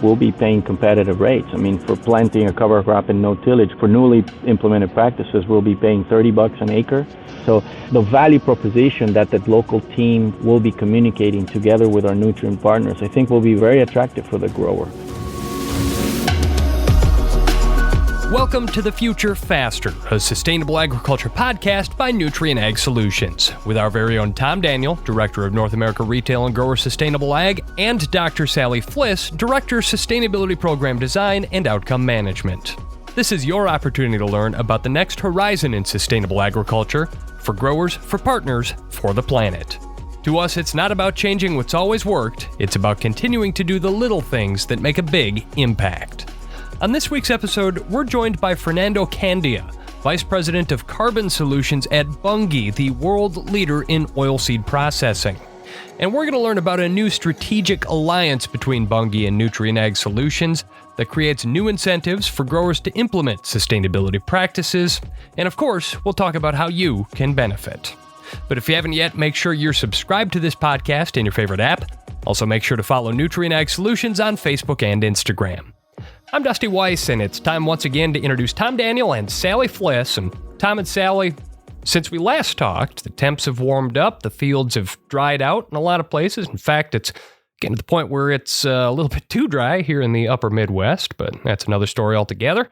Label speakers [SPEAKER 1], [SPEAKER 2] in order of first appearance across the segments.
[SPEAKER 1] will be paying competitive rates. I mean, for planting a cover crop and no tillage, for newly implemented practices, we'll be paying $30 an acre. So the value proposition that local team will be communicating together with our nutrient partners, I think will be very attractive for the grower.
[SPEAKER 2] Welcome to The Future Faster, a sustainable agriculture podcast by Nutrien Ag Solutions, with our very own Tom Daniel, Director of North America Retail and Grower Sustainable Ag, and Dr. Sally Fliss, Director Sustainability Program Design and Outcome Management. This is your opportunity to learn about the next horizon in sustainable agriculture, for growers, for partners, for the planet. To us, it's not about changing what's always worked, it's about continuing to do the little things that make a big impact. On this week's episode, we're joined by Fernando Candia, Vice President of Carbon Solutions at Bunge, the world leader in oilseed processing. And we're going to learn about a new strategic alliance between Bunge and Nutrien Ag Solutions that creates new incentives for growers to implement sustainability practices. And of course, we'll talk about how you can benefit. But if you haven't yet, make sure you're subscribed to this podcast in your favorite app. Also, make sure to follow Nutrien Ag Solutions on Facebook and Instagram. I'm Dusty Weiss, and it's time once again to introduce Tom Daniel and Sally Fliss. And Tom and Sally, since we last talked, the temps have warmed up, the fields have dried out in a lot of places. In fact, it's getting to the point where it's a little bit too dry here in the upper Midwest, but that's another story altogether.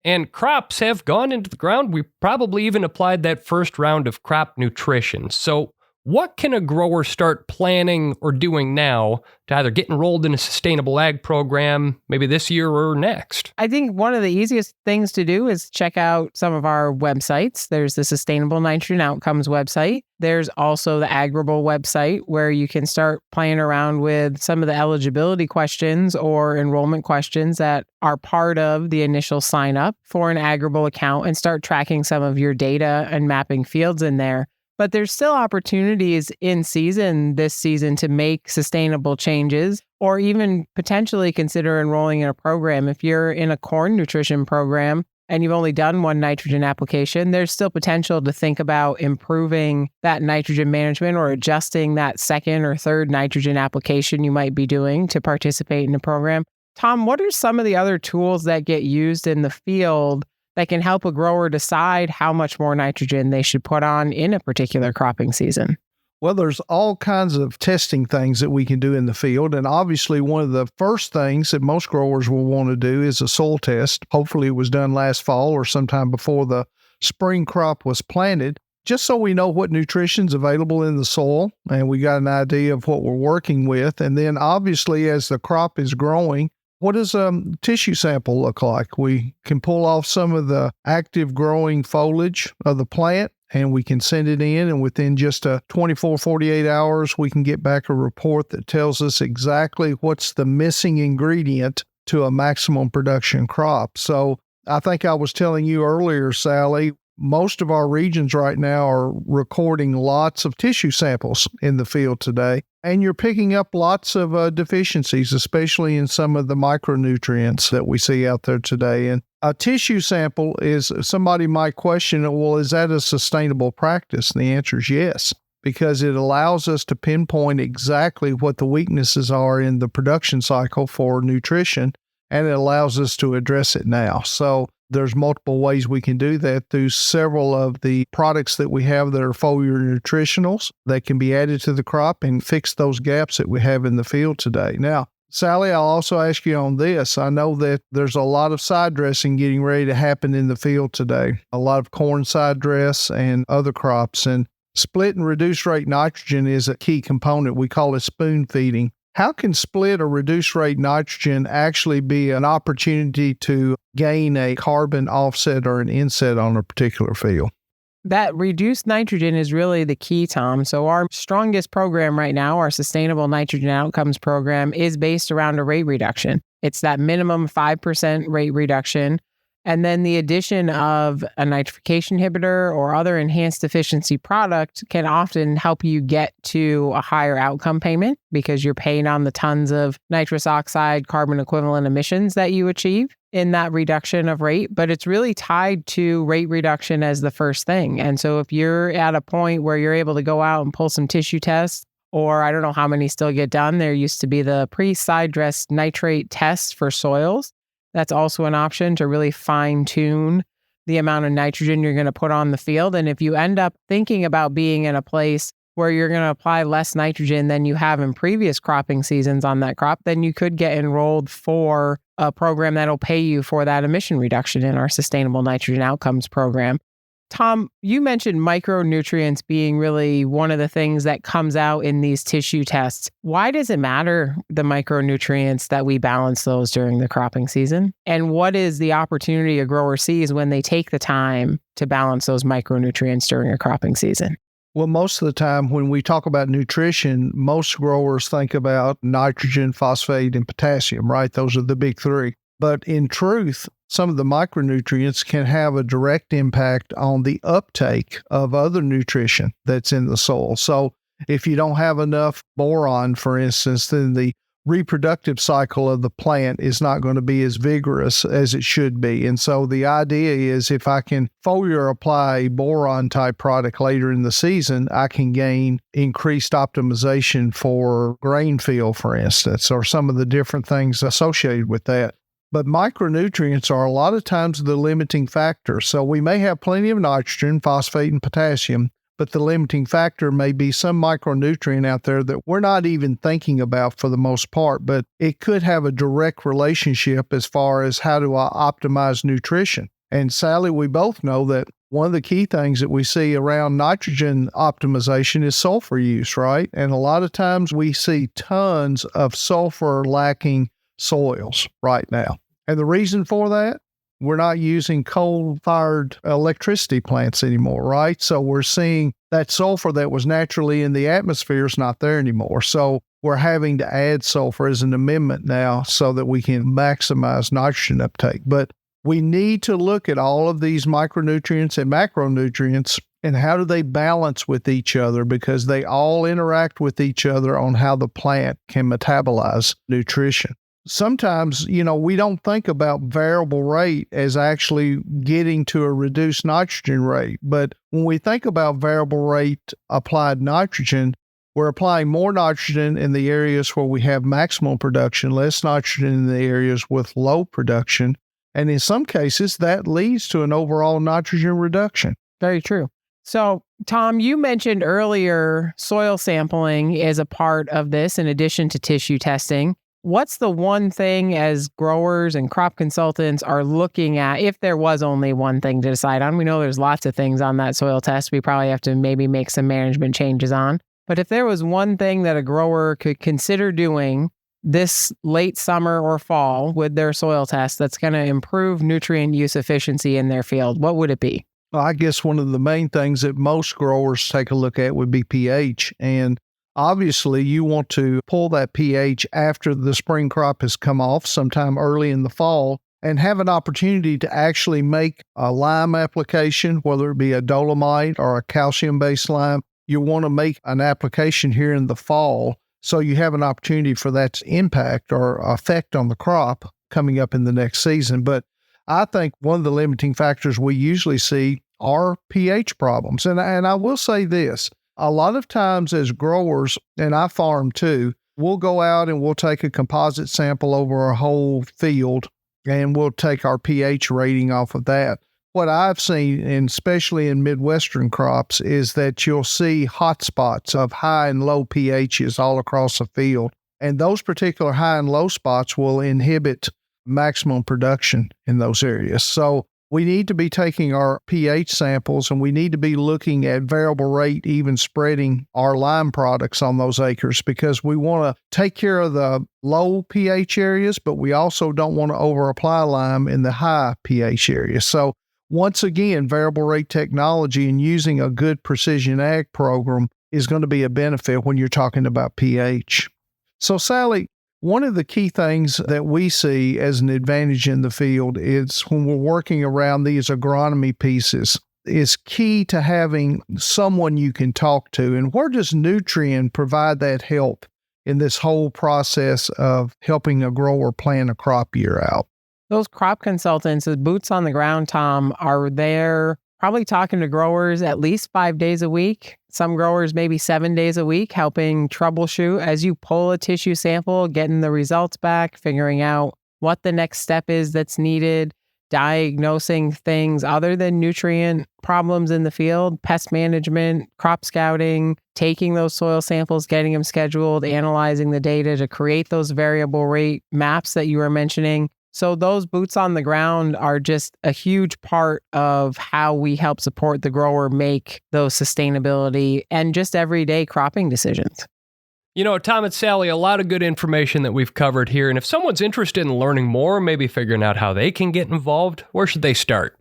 [SPEAKER 2] And crops have gone into the ground. We probably even applied that first round of crop nutrition. So what can a grower start planning or doing now to either get enrolled in a sustainable ag program, maybe this year or next?
[SPEAKER 3] I think one of the easiest things to do is check out some of our websites. There's the Sustainable Nitrogen Outcomes website. There's also the Agrible website, where you can start playing around with some of the eligibility questions or enrollment questions that are part of the initial sign up for an Agrible account and start tracking some of your data and mapping fields in there. But there's still opportunities in season this season to make sustainable changes, or even potentially consider enrolling in a program. If you're in a corn nutrition program and you've only done one nitrogen application, there's still potential to think about improving that nitrogen management or adjusting that second or third nitrogen application you might be doing to participate in the program. Tom, what are some of the other tools that get used in the field that can help a grower decide how much more nitrogen they should put on in a particular cropping season?
[SPEAKER 4] Well, there's all kinds of testing things that we can do in the field. And obviously, one of the first things that most growers will want to do is a soil test. Hopefully, it was done last fall or sometime before the spring crop was planted, just so we know what nutrition's available in the soil and we got an idea of what we're working with. And then obviously, as the crop is growing, what does a tissue sample look like? We can pull off some of the active growing foliage of the plant, and we can send it in, and within just 24, 48 hours, we can get back a report that tells us exactly what's the missing ingredient to a maximum production crop. So I think I was telling you earlier, Sally, most of our regions right now are recording lots of tissue samples in the field today, and you're picking up lots of deficiencies, especially in some of the micronutrients that we see out there today. And a tissue sample is, somebody might question, well, is that a sustainable practice? And the answer is yes, because it allows us to pinpoint exactly what the weaknesses are in the production cycle for nutrition, and it allows us to address it now. So there's multiple ways we can do that through several of the products that we have that are foliar nutritionals that can be added to the crop and fix those gaps that we have in the field today. Now, Sally, I'll also ask you on this. I know that there's a lot of side dressing getting ready to happen in the field today, a lot of corn side dress and other crops. And split and reduced rate nitrogen is a key component. We call it spoon feeding. How can split or reduced rate nitrogen actually be an opportunity to gain a carbon offset or an inset on a particular field?
[SPEAKER 3] That reduced nitrogen is really the key, Tom. So our strongest program right now, our Sustainable Nitrogen Outcomes program, is based around a rate reduction. It's that minimum 5% rate reduction. And then the addition of a nitrification inhibitor or other enhanced efficiency product can often help you get to a higher outcome payment because you're paying on the tons of nitrous oxide carbon equivalent emissions that you achieve in that reduction of rate. But it's really tied to rate reduction as the first thing. And so if you're at a point where you're able to go out and pull some tissue tests or I don't know how many still get done. There used to be the pre-side dress nitrate test for soils. That's also an option to really fine tune the amount of nitrogen you're going to put on the field. And if you end up thinking about being in a place where you're going to apply less nitrogen than you have in previous cropping seasons on that crop, then you could get enrolled for a program that'll pay you for that emission reduction in our Sustainable Nitrogen Outcomes program. Tom, you mentioned micronutrients being really one of the things that comes out in these tissue tests. Why does it matter, the micronutrients, that we balance those during the cropping season? And what is the opportunity a grower sees when they take the time to balance those micronutrients during a cropping season?
[SPEAKER 4] Well, most of the time when we talk about nutrition, most growers think about nitrogen, phosphate, and potassium, right? Those are the big three. But in truth, some of the micronutrients can have a direct impact on the uptake of other nutrition that's in the soil. So if you don't have enough boron, for instance, then the reproductive cycle of the plant is not going to be as vigorous as it should be. And so the idea is, if I can foliar apply a boron type product later in the season, I can gain increased optimization for grain field, for instance, or some of the different things associated with that. But micronutrients are a lot of times the limiting factor. So we may have plenty of nitrogen, phosphate, and potassium, but the limiting factor may be some micronutrient out there that we're not even thinking about for the most part, but it could have a direct relationship as far as how do I optimize nutrition. And Sally, we both know that one of the key things that we see around nitrogen optimization is sulfur use, right? And a lot of times we see tons of sulfur lacking soils right now. And the reason for that, we're not using coal-fired electricity plants anymore, right? So we're seeing that sulfur that was naturally in the atmosphere is not there anymore. So we're having to add sulfur as an amendment now so that we can maximize nitrogen uptake. But we need to look at all of these micronutrients and macronutrients and how do they balance with each other, because they all interact with each other on how the plant can metabolize nutrition. Sometimes, we don't think about variable rate as actually getting to a reduced nitrogen rate. But when we think about variable rate applied nitrogen, we're applying more nitrogen in the areas where we have maximum production, less nitrogen in the areas with low production. And in some cases, that leads to an overall nitrogen reduction.
[SPEAKER 3] Very true. So, Tom, you mentioned earlier soil sampling is a part of this in addition to tissue testing. What's the one thing as growers and crop consultants are looking at, if there was only one thing to decide on? We know there's lots of things on that soil test we probably have to maybe make some management changes on. But if there was one thing that a grower could consider doing this late summer or fall with their soil test that's going to improve nutrient use efficiency in their field, what would it be?
[SPEAKER 4] Well, I guess one of the main things that most growers take a look at would be pH. And obviously, you want to pull that pH after the spring crop has come off sometime early in the fall and have an opportunity to actually make a lime application, whether it be a dolomite or a calcium-based lime. You want to make an application here in the fall so you have an opportunity for that to impact or effect on the crop coming up in the next season. But I think one of the limiting factors we usually see are pH problems. And I will say this. A lot of times as growers, and I farm too, we'll go out and we'll take a composite sample over a whole field and we'll take our pH rating off of that. What I've seen, and especially in Midwestern crops, is that you'll see hot spots of high and low pHs all across the field. And those particular high and low spots will inhibit maximum production in those areas. So we need to be taking our pH samples and we need to be looking at variable rate, even spreading our lime products on those acres, because we want to take care of the low pH areas, but we also don't want to over apply lime in the high pH areas. So once again, variable rate technology and using a good precision ag program is going to be a benefit when you're talking about pH. So Sally, one of the key things that we see as an advantage in the field is when we're working around these agronomy pieces, is key to having someone you can talk to. And where does Nutrien provide that help in this whole process of helping a grower plan a crop year out?
[SPEAKER 3] Those crop consultants, the boots on the ground, Tom, are there probably talking to growers at least 5 days a week. Some growers maybe 7 days a week, helping troubleshoot as you pull a tissue sample, getting the results back, figuring out what the next step is that's needed, diagnosing things other than nutrient problems in the field, pest management, crop scouting, taking those soil samples, getting them scheduled, analyzing the data to create those variable rate maps that you were mentioning. So those boots on the ground are just a huge part of how we help support the grower make those sustainability and just everyday cropping decisions.
[SPEAKER 2] You know, Tom and Sally, a lot of good information that we've covered here. And if someone's interested in learning more, maybe figuring out how they can get involved, where should they start?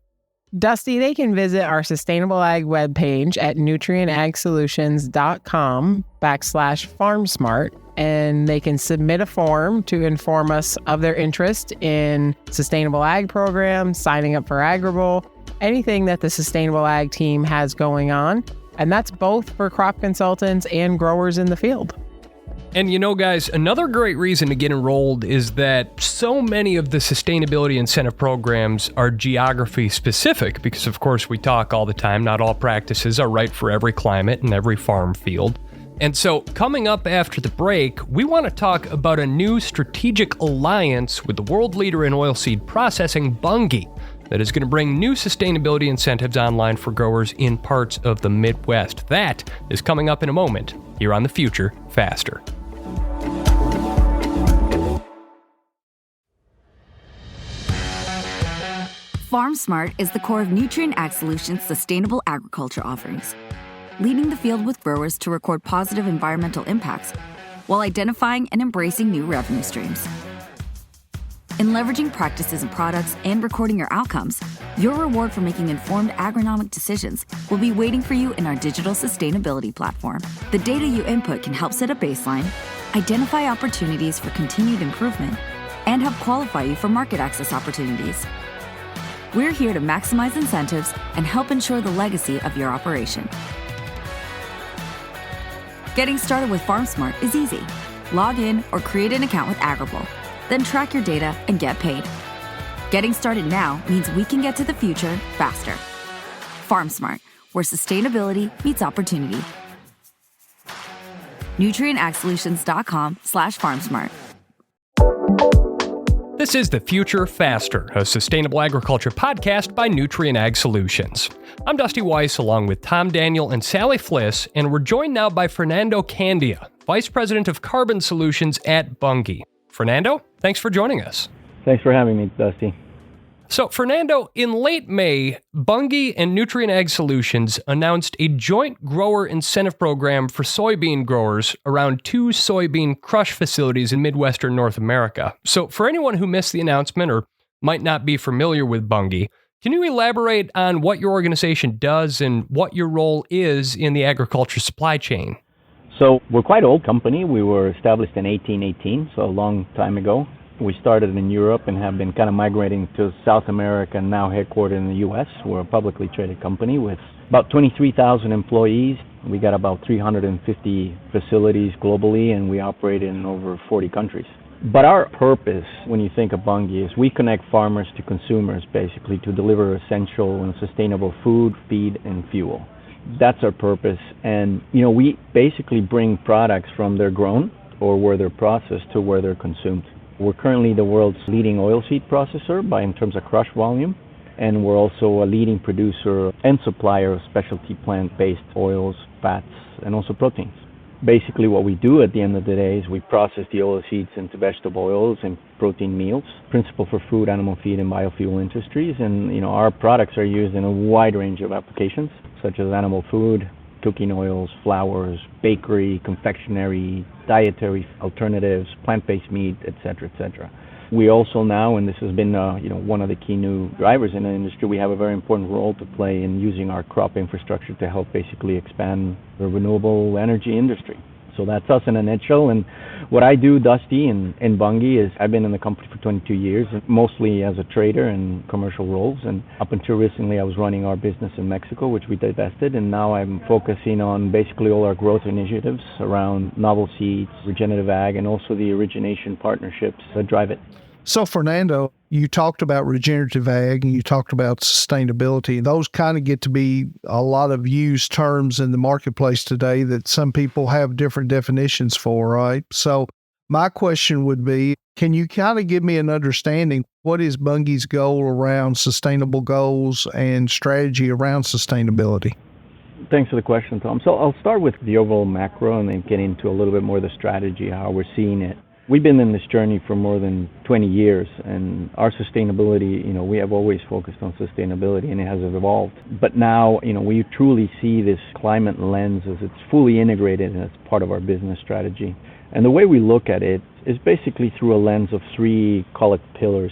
[SPEAKER 3] Dusty, they can visit our Sustainable Ag webpage at nutrienagsolutions.com/FarmSmart, and they can submit a form to inform us of their interest in Sustainable Ag programs, signing up for Agrible, anything that the Sustainable Ag team has going on. And that's both for crop consultants and growers in the field.
[SPEAKER 2] And you know, guys, another great reason to get enrolled is that so many of the sustainability incentive programs are geography specific because, of course, we talk all the time, not all practices are right for every climate and every farm field. And so coming up after the break, we want to talk about a new strategic alliance with the world leader in oilseed processing, Bunge, that is going to bring new sustainability incentives online for growers in parts of the Midwest. That is coming up in a moment here on The Future Faster.
[SPEAKER 5] FarmSmart is the core of Nutrien Ag Solutions' sustainable agriculture offerings, leading the field with growers to record positive environmental impacts while identifying and embracing new revenue streams. In leveraging practices and products and recording your outcomes, your reward for making informed agronomic decisions will be waiting for you in our digital sustainability platform. The data you input can help set a baseline, identify opportunities for continued improvement, and help qualify you for market access opportunities. We're here to maximize incentives and help ensure the legacy of your operation. Getting started with FarmSmart is easy. Log in or create an account with Agrible, then track your data and get paid. Getting started now means we can get to the future faster. FarmSmart, where sustainability meets opportunity. NutrienAgSolutions.com/FarmSmart.
[SPEAKER 2] This is The Future Faster, a sustainable agriculture podcast by Nutrien Ag Solutions. I'm Dusty Weiss along with Tom Daniel and Sally Fliss, and we're joined now by Fernando Candia, Vice President of Carbon Solutions at Bunge. Fernando, thanks for joining us.
[SPEAKER 1] Thanks for having me, Dusty.
[SPEAKER 2] So, Fernando, in late May, Bunge and Nutrien Ag Solutions announced a joint grower incentive program for soybean growers around 2 soybean crush facilities in Midwestern North America. So, for anyone who missed the announcement or might not be familiar with Bunge, can you elaborate on what your organization does and what your role is in the agriculture supply chain?
[SPEAKER 1] So we're quite an old company. We were established in 1818, so a long time ago. We started in Europe and have been kind of migrating to South America and now headquartered in the U.S. We're a publicly traded company with about 23,000 employees. We got about 350 facilities globally, and we operate in over 40 countries. But our purpose, when you think of Bunge, is we connect farmers to consumers, basically, to deliver essential and sustainable food, feed, and fuel. That's our purpose. And, we basically bring products from they're grown or where they're processed to where they're consumed. We're currently the world's leading oilseed processor in terms of crush volume, and we're also a leading producer and supplier of specialty plant-based oils, fats, and also proteins. Basically what we do at the end of the day is we process the oilseeds into vegetable oils and protein meals, principal for food, animal feed, and biofuel industries. And our products are used in a wide range of applications, such as animal food, cooking oils, flours, bakery, confectionery, dietary alternatives, plant-based meat, etc., etc. We also now, and this has been one of the key new drivers in the industry, we have a very important role to play in using our crop infrastructure to help basically expand the renewable energy industry. So that's us in a nutshell. And what I do, Dusty, in Bunge is I've been in the company for 22 years, mostly as a trader in commercial roles. And up until recently, I was running our business in Mexico, which we divested. And now I'm focusing on basically all our growth initiatives around novel seeds, regenerative ag, and also the origination partnerships that drive it.
[SPEAKER 4] So, Fernando, you talked about regenerative ag and you talked about sustainability. Those kind of get to be a lot of used terms in the marketplace today that some people have different definitions for, right? So, my question would be, can you kind of give me an understanding what is Bunge's goal around sustainable goals and strategy around sustainability?
[SPEAKER 1] Thanks for the question, Tom. So I'll start with the overall macro and then get into a little bit more of the strategy, how we're seeing it. We've been in this journey for more than 20 years, and our sustainability, we have always focused on sustainability, and it has evolved. But now, we truly see this climate lens as it's fully integrated and it's part of our business strategy. And the way we look at it is basically through a lens of three, call it pillars.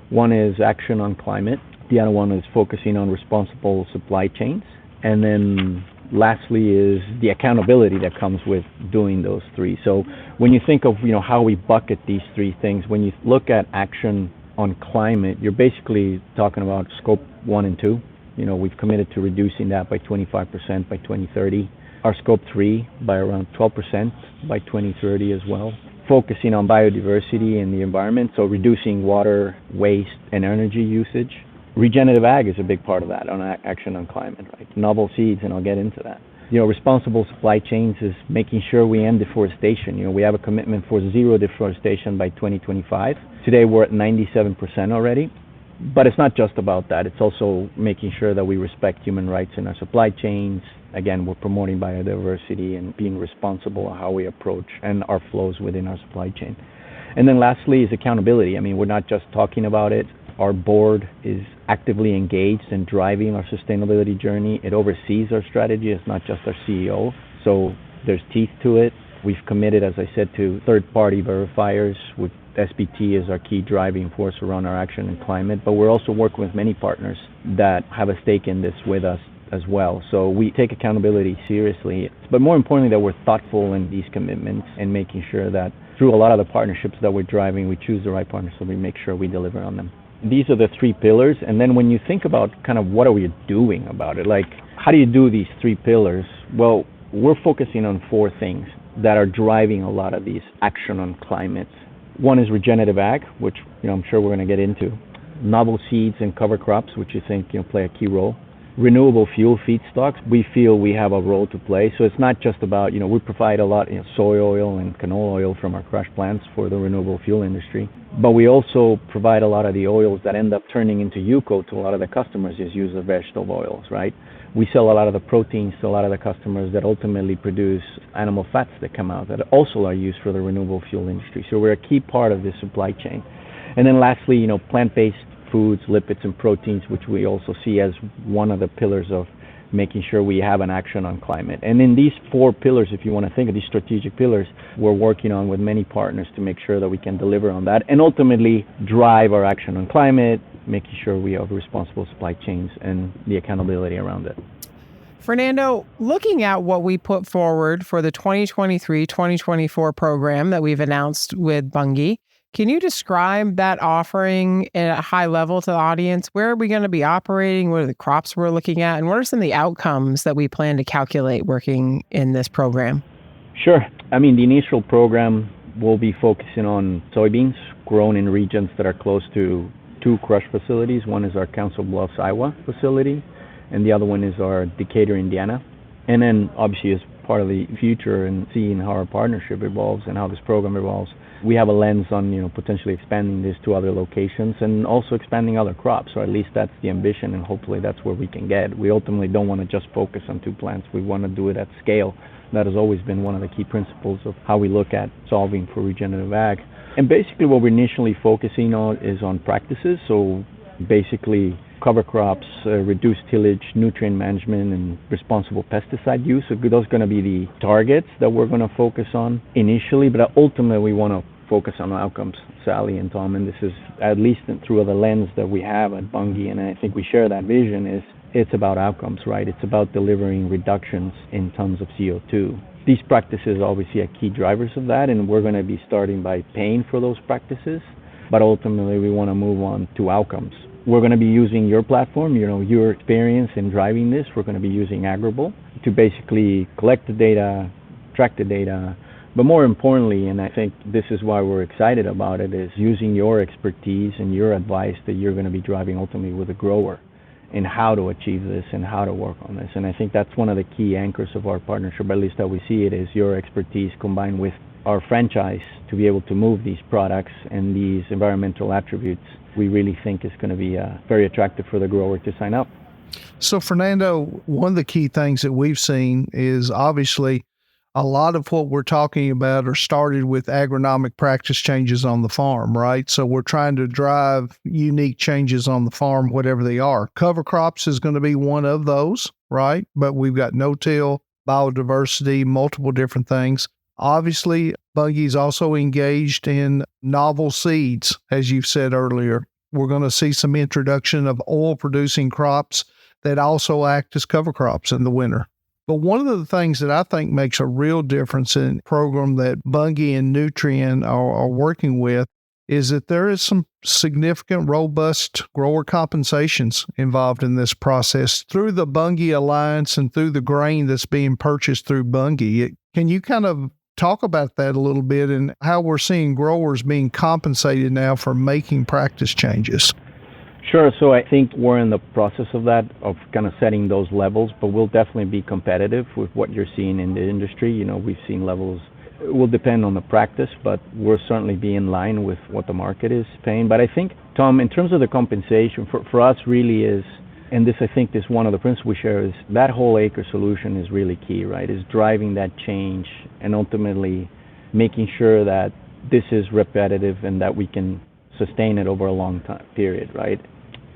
[SPEAKER 1] One is action on climate. The other one is focusing on responsible supply chains. And then lastly is the accountability that comes with doing those three. So when you think of how we bucket these three things, when you look at action on climate, you're basically talking about scope 1 and 2. We've committed to reducing that by 25% by 2030. Our scope 3 by around 12% by 2030 as well. Focusing on biodiversity and the environment, so reducing water, waste, and energy usage. Regenerative ag is a big part of that on action on climate, right? Novel seeds, and I'll get into that. Responsible supply chains is making sure we end deforestation. We have a commitment for zero deforestation by 2025. Today we're at 97% already. But it's not just about that. It's also making sure that we respect human rights in our supply chains. Again, we're promoting biodiversity and being responsible on how we approach and our flows within our supply chain. And then lastly is accountability. We're not just talking about it. Our board is actively engaged in driving our sustainability journey. It oversees our strategy. It's not just our CEO. So there's teeth to it. We've committed, as I said, to third-party verifiers. With SBT as our key driving force around our action and climate. But we're also working with many partners that have a stake in this with us as well. So we take accountability seriously. But more importantly, that we're thoughtful in these commitments and making sure that through a lot of the partnerships that we're driving, we choose the right partners so we make sure we deliver on them. These are the three pillars. And then when you think about kind of what are we doing about it, like how do you do these three pillars? Well, we're focusing on four things that are driving a lot of these action on climate. One is regenerative ag, which I'm sure we're going to get into. Novel seeds and cover crops, which you think play a key role. Renewable fuel feedstocks, we feel we have a role to play. So it's not just about, we provide a lot, soy oil and canola oil from our crush plants for the renewable fuel industry. But we also provide a lot of the oils that end up turning into UCO to a lot of the customers is use of vegetable oils, right? We sell a lot of the proteins to a lot of the customers that ultimately produce animal fats that come out that also are used for the renewable fuel industry. So we're a key part of this supply chain. And then lastly, plant-based foods, lipids, and proteins, which we also see as one of the pillars of making sure we have an action on climate. And in these four pillars, if you want to think of these strategic pillars, we're working on with many partners to make sure that we can deliver on that and ultimately drive our action on climate, making sure we have responsible supply chains and the accountability around it.
[SPEAKER 3] Fernando, looking at what we put forward for the 2023-2024 program that we've announced with Bunge, can you describe that offering at a high level to the audience? Where are we going to be operating? What are the crops we're looking at? And what are some of the outcomes that we plan to calculate working in this program?
[SPEAKER 1] Sure. The initial program will be focusing on soybeans grown in regions that are close to two crush facilities. One is our Council Bluffs, Iowa facility, and the other one is our Decatur, Indiana. And then obviously as part of the future and seeing how our partnership evolves and how this program evolves, we have a lens on potentially expanding this to other locations and also expanding other crops, or at least that's the ambition, and hopefully that's where we can get. We ultimately don't want to just focus on two plants. We want to do it at scale. That has always been one of the key principles of how we look at solving for regenerative ag. And basically what we're initially focusing on is on practices. So basically cover crops, reduced tillage, nutrient management, and responsible pesticide use. So those are going to be the targets that we're going to focus on initially, but ultimately we want to focus on outcomes, Sally and Tom, and this is at least through the lens that we have at Bunge, and I think we share that vision, is it's about outcomes, right? It's about delivering reductions in tons of CO2. These practices are obviously are key drivers of that, and we're going to be starting by paying for those practices, but ultimately we want to move on to outcomes. We're going to be using your platform, your experience in driving this. We're going to be using Agrible to basically collect the data, track the data, But more importantly, and I think this is why we're excited about it, is using your expertise and your advice that you're going to be driving ultimately with a grower in how to achieve this and how to work on this. And I think that's one of the key anchors of our partnership, at least how we see it, is your expertise combined with our franchise to be able to move these products and these environmental attributes. We really think is going to be very attractive for the grower to sign up.
[SPEAKER 4] So, Fernando, one of the key things that we've seen is obviously a lot of what we're talking about are started with agronomic practice changes on the farm, right? So we're trying to drive unique changes on the farm, whatever they are. Cover crops is going to be one of those, right? But we've got no-till, biodiversity, multiple different things. Obviously, Bunge's also engaged in novel seeds, as you've said earlier. We're going to see some introduction of oil-producing crops that also act as cover crops in the winter. But one of the things that I think makes a real difference in the program that Bunge and Nutrien are working with is that there is some significant, robust grower compensations involved in this process through the Bunge Alliance and through the grain that's being purchased through Bunge. Can you kind of talk about that a little bit and how we're seeing growers being compensated now for making practice changes?
[SPEAKER 1] Sure. So I think we're in the process of that, of kind of setting those levels, but we'll definitely be competitive with what you're seeing in the industry. You know, we've seen levels, it will depend on the practice, but we'll certainly be in line with what the market is paying. But I think, Tom, in terms of the compensation, for us really is, and this I think is one of the principles we share, is that whole-acre solution is really key, right? Is driving that change and ultimately making sure that this is repetitive and that we can sustain it over a long time period, right?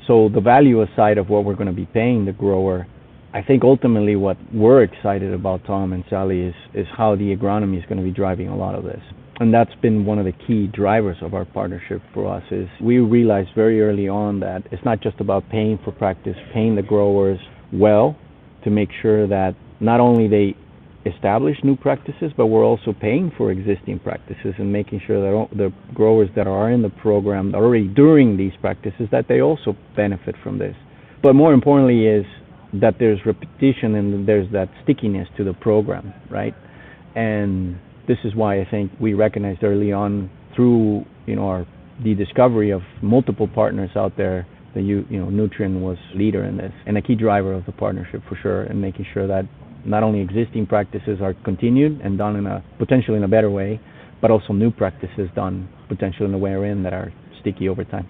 [SPEAKER 1] So the value aside of what we're going to be paying the grower, I think ultimately what we're excited about, Tom and Sally, is how the agronomy is going to be driving a lot of this. And that's been one of the key drivers of our partnership for us, is we realized very early on that it's not just about paying for practice, paying the growers well to make sure that not only they establish new practices, but we're also paying for existing practices and making sure that the growers that are in the program already during these practices, that they also benefit from this. But more importantly is that there's repetition and there's that stickiness to the program, right? And this is why I think we recognized early on through, the discovery of multiple partners out there that Nutrien was leader in this and a key driver of the partnership for sure, and making sure that not only existing practices are continued and done potentially in a better way, but also new practices done potentially in a way that are sticky over time.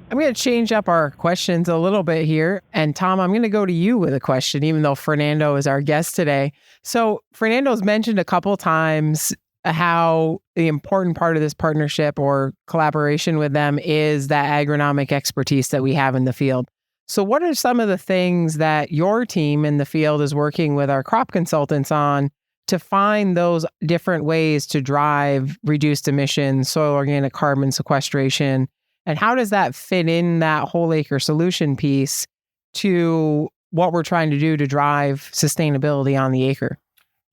[SPEAKER 3] I'm going to change up our questions a little bit here. And Tom, I'm going to go to you with a question, even though Fernando is our guest today. So Fernando's mentioned a couple times how the important part of this partnership or collaboration with them is that agronomic expertise that we have in the field. So what are some of the things that your team in the field is working with our crop consultants on to find those different ways to drive reduced emissions, soil organic carbon sequestration? And how does that fit in that whole acre solution piece to what we're trying to do to drive sustainability on the acre?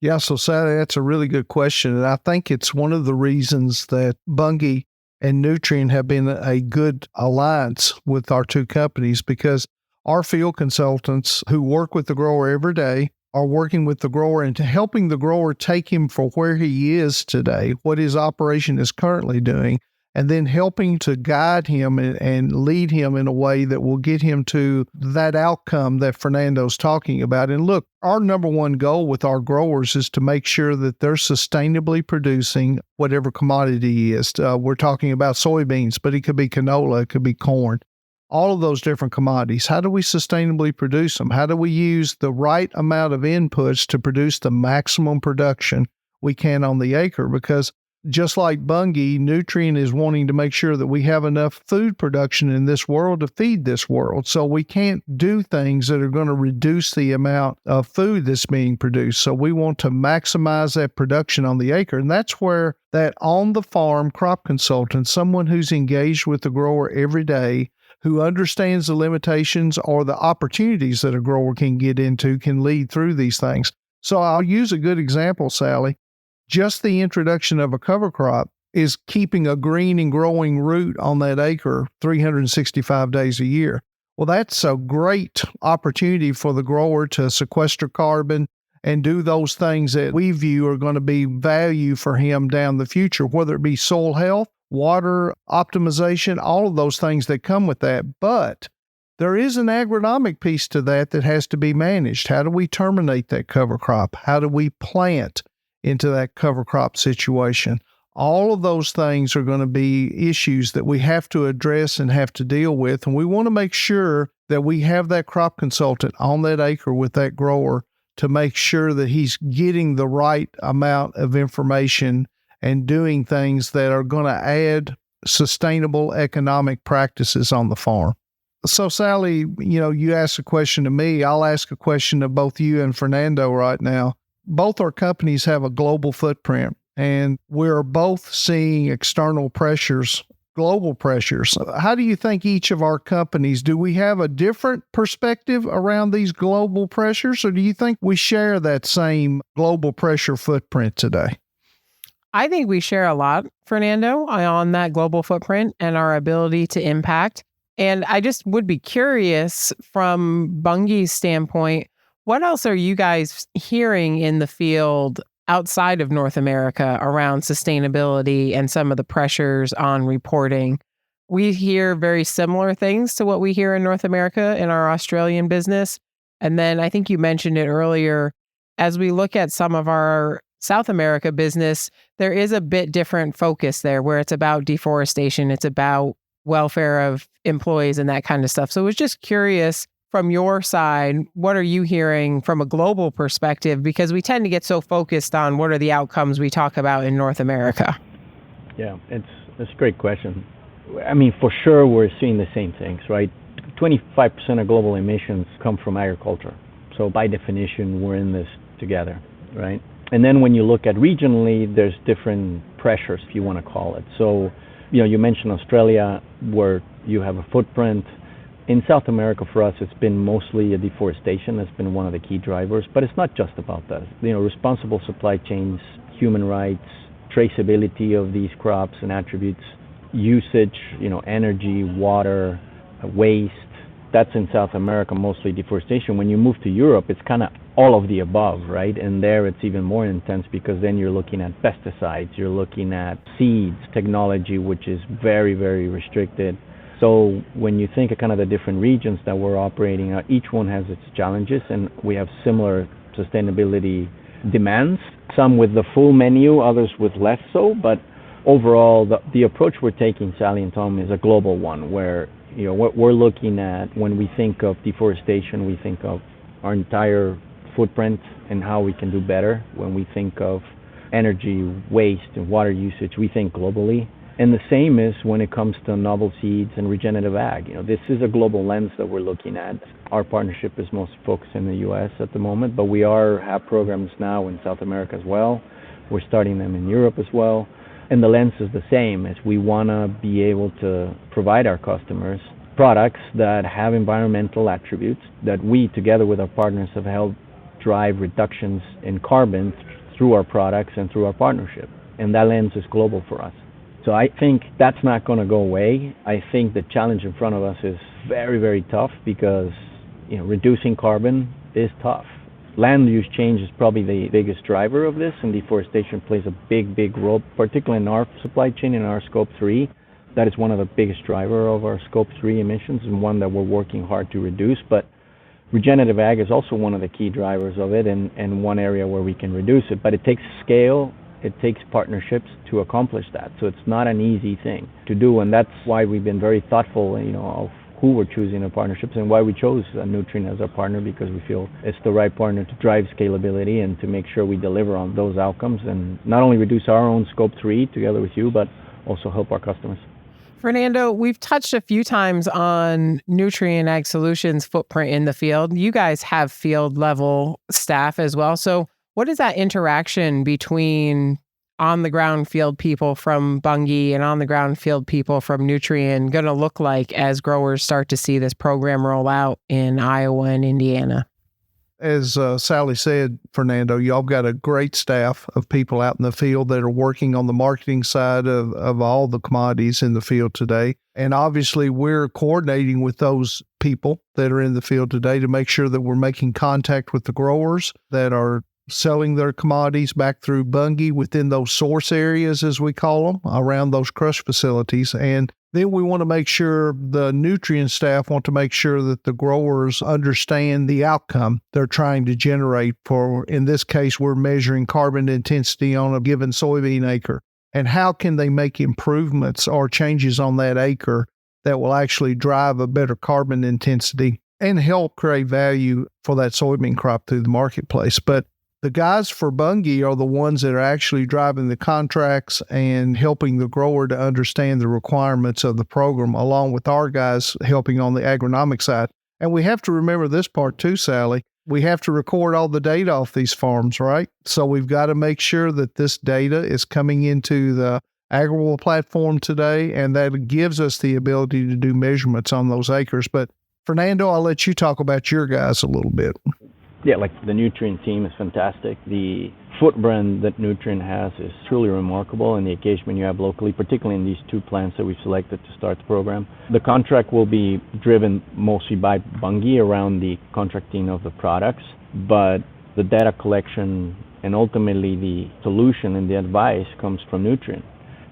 [SPEAKER 4] Yeah, so Sally, that's a really good question. And I think it's one of the reasons that Bunge and Nutrien have been a good alliance with our two companies, because our field consultants who work with the grower every day are working with the grower and helping the grower take him for where he is today, what his operation is currently doing, and then helping to guide him and lead him in a way that will get him to that outcome that Fernando's talking about. And look, our number one goal with our growers is to make sure that they're sustainably producing whatever commodity is. We're talking about soybeans, but it could be canola, it could be corn, all of those different commodities. How do we sustainably produce them? How do we use the right amount of inputs to produce the maximum production we can on the acre? Because just like Bunge, Nutrien is wanting to make sure that we have enough food production in this world to feed this world. So we can't do things that are going to reduce the amount of food that's being produced. So we want to maximize that production on the acre. And that's where that on-the-farm crop consultant, someone who's engaged with the grower every day, who understands the limitations or the opportunities that a grower can get into, can lead through these things. So I'll use a good example, Sally. Just the introduction of a cover crop is keeping a green and growing root on that acre 365 days a year. Well, that's a great opportunity for the grower to sequester carbon and do those things that we view are going to be value for him down the future, whether it be soil health, water optimization, all of those things that come with that. But there is an agronomic piece to that that has to be managed. How do we terminate that cover crop? How do we plant into that cover crop situation? All of those things are going to be issues that we have to address and have to deal with. And we want to make sure that we have that crop consultant on that acre with that grower to make sure that he's getting the right amount of information and doing things that are going to add sustainable economic practices on the farm. So, Sally, you asked a question to me. I'll ask a question to both you and Fernando right now. Both our companies have a global footprint, and we're both seeing external pressures, global pressures. How do you think each of our companies, do we have a different perspective around these global pressures, or do you think we share that same global pressure footprint today?
[SPEAKER 3] I think we share a lot, Fernando, on that global footprint and our ability to impact. And I just would be curious from Bunge's standpoint, what else are you guys hearing in the field outside of North America around sustainability and some of the pressures on reporting? We hear very similar things to what we hear in North America in our Australian business. And then I think you mentioned it earlier, as we look at some of our South America business, there is a bit different focus there where it's about deforestation, it's about welfare of employees and that kind of stuff. So I was just curious from your side, what are you hearing from a global perspective? Because we tend to get so focused on what are the outcomes we talk about in North America.
[SPEAKER 1] Yeah, it's a great question. I mean, for sure, we're seeing the same things, right? 25% of global emissions come from agriculture. So by definition, we're in this together, right? And then when you look at regionally, there's different pressures, if you want to call it. So, you mentioned Australia, where you have a footprint. In South America, for us, it's been mostly a deforestation. That's been one of the key drivers. But it's not just about that. Responsible supply chains, human rights, traceability of these crops and attributes, usage, energy, water, waste. That's in South America, mostly deforestation. When you move to Europe, it's kind of all of the above, right? And there it's even more intense because then you're looking at pesticides, you're looking at seeds, technology, which is very, very restricted. So when you think of kind of the different regions that we're operating, each one has its challenges, and we have similar sustainability demands, some with the full menu, others with less so. But overall, the approach we're taking, Sally and Tom, is a global one where what we're looking at when we think of deforestation, we think of our entire footprint and how we can do better. When we think of energy, waste, and water usage, we think globally. And the same is when it comes to novel seeds and regenerative ag. This is a global lens that we're looking at. Our partnership is most focused in the U.S. at the moment, but we have programs now in South America as well. We're starting them in Europe as well. And the lens is the same, as we want to be able to provide our customers products that have environmental attributes that we, together with our partners, have helped drive reductions in carbon through our products and through our partnership. And that lens is global for us. So I think that's not going to go away. I think the challenge in front of us is very, very tough because reducing carbon is tough. Land use change is probably the biggest driver of this, and deforestation plays a big, big role, particularly in our supply chain, in our Scope 3. That is one of the biggest driver of our Scope 3 emissions and one that we're working hard to reduce. But regenerative ag is also one of the key drivers of it and one area where we can reduce it. But it takes scale, it takes partnerships to accomplish that. So it's not an easy thing to do, and that's why we've been very thoughtful, of who we're choosing our partnerships and why we chose Nutrien as our partner, because we feel it's the right partner to drive scalability and to make sure we deliver on those outcomes and not only reduce our own Scope 3 together with you, but also help our customers.
[SPEAKER 3] Fernando, we've touched a few times on Nutrien Ag Solutions footprint in the field. You guys have field level staff as well. So what is that interaction between on the ground field people from Bunge and on the ground field people from Nutrien going to look like as growers start to see this program roll out in Iowa and Indiana?
[SPEAKER 4] As Sally said, Fernando, y'all got a great staff of people out in the field that are working on the marketing side of all the commodities in the field today. And obviously, we're coordinating with those people that are in the field today to make sure that we're making contact with the growers that are selling their commodities back through Bunge within those source areas, as we call them, around those crush facilities. And then we want to make sure the Nutrien staff want to make sure that the growers understand the outcome they're trying to generate for, in this case, we're measuring carbon intensity on a given soybean acre. And how can they make improvements or changes on that acre that will actually drive a better carbon intensity and help create value for that soybean crop through the marketplace. But the guys for Bunge are the ones that are actually driving the contracts and helping the grower to understand the requirements of the program, along with our guys helping on the agronomic side. And we have to remember this part too, Sally. We have to record all the data off these farms, right? So we've got to make sure that this data is coming into the Agrible platform today, and that gives us the ability to do measurements on those acres. But Fernando, I'll let you talk about your guys a little bit.
[SPEAKER 1] Yeah, like the Nutrien team is fantastic. The footprint that Nutrien has is truly remarkable, and the engagement you have locally, particularly in these two plants that we've selected to start the program. The contract will be driven mostly by Bunge around the contracting of the products, but the data collection and ultimately the solution and the advice comes from Nutrien.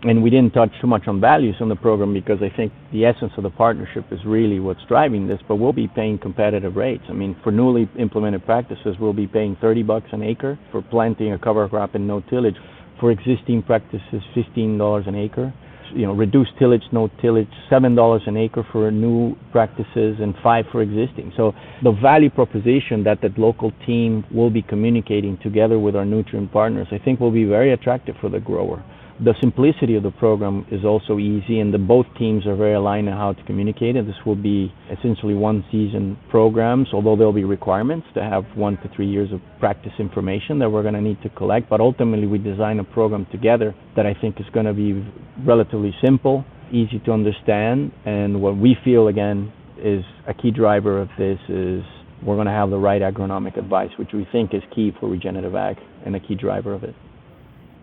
[SPEAKER 1] And we didn't touch too much on values on the program because I think the essence of the partnership is really what's driving this, but we'll be paying competitive rates. I mean, for newly implemented practices, we'll be paying $30 an acre for planting a cover crop and no tillage. For existing practices, $15 an acre. Reduced tillage, no tillage, $7 an acre for new practices and $5 for existing. So the value proposition that local team will be communicating together with our Nutrien partners, I think will be very attractive for the grower. The simplicity of the program is also easy, and both teams are very aligned on how to communicate it. This will be essentially one-season programs, although there'll be requirements to have 1 to 3 years of practice information that we're going to need to collect. But ultimately, we design a program together that I think is going to be relatively simple, easy to understand, and what we feel, again, is a key driver of this is we're going to have the right agronomic advice, which we think is key for regenerative ag and a key driver of it.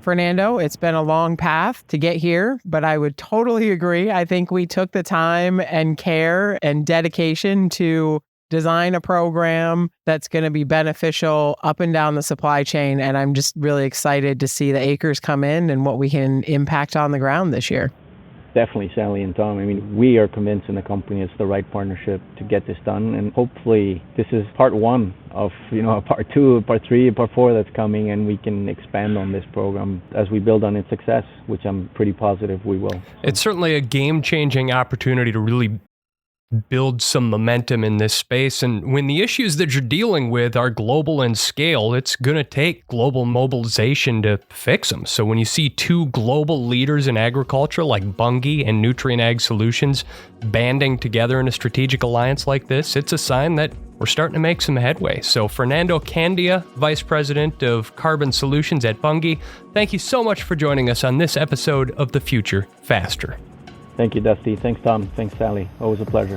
[SPEAKER 3] Fernando, it's been a long path to get here, but I would totally agree. I think we took the time and care and dedication to design a program that's going to be beneficial up and down the supply chain. And I'm just really excited to see the acres come in and what we can impact on the ground this year.
[SPEAKER 1] Definitely, Sally and Tom. I mean, we are convinced in the company it's the right partnership to get this done. And hopefully this is part one of, part two, part three, part four that's coming, and we can expand on this program as we build on its success, which I'm pretty positive we will.
[SPEAKER 2] It's certainly a game-changing opportunity to really build some momentum in this space. And when the issues that you're dealing with are global in scale, it's going to take global mobilization to fix them. So when you see two global leaders in agriculture like Bunge and Nutrien Ag Solutions banding together in a strategic alliance like this, it's a sign that we're starting to make some headway. So Fernando Candia, Vice President of Carbon Solutions at Bunge, thank you so much for joining us on this episode of The Future Faster.
[SPEAKER 1] Thank you, Dusty. Thanks, Tom. Thanks, Sally. Always a pleasure.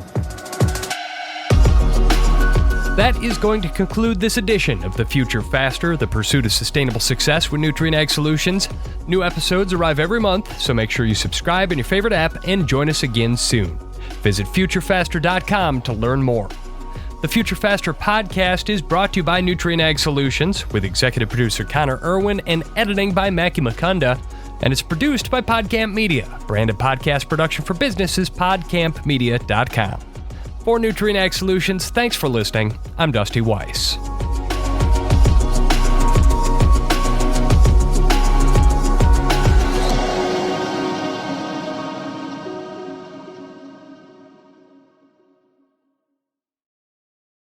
[SPEAKER 2] That is going to conclude this edition of The Future Faster, the pursuit of sustainable success with Nutrien Ag Solutions. New episodes arrive every month, so make sure you subscribe in your favorite app and join us again soon. Visit futurefaster.com to learn more. The Future Faster podcast is brought to you by Nutrien Ag Solutions, with executive producer Connor Irwin and editing by Mackie Mukunda. And it's produced by PodCamp Media, branded podcast production for businesses, podcampmedia.com. For Nutrien Ag Solutions, thanks for listening. I'm Dusty Weiss.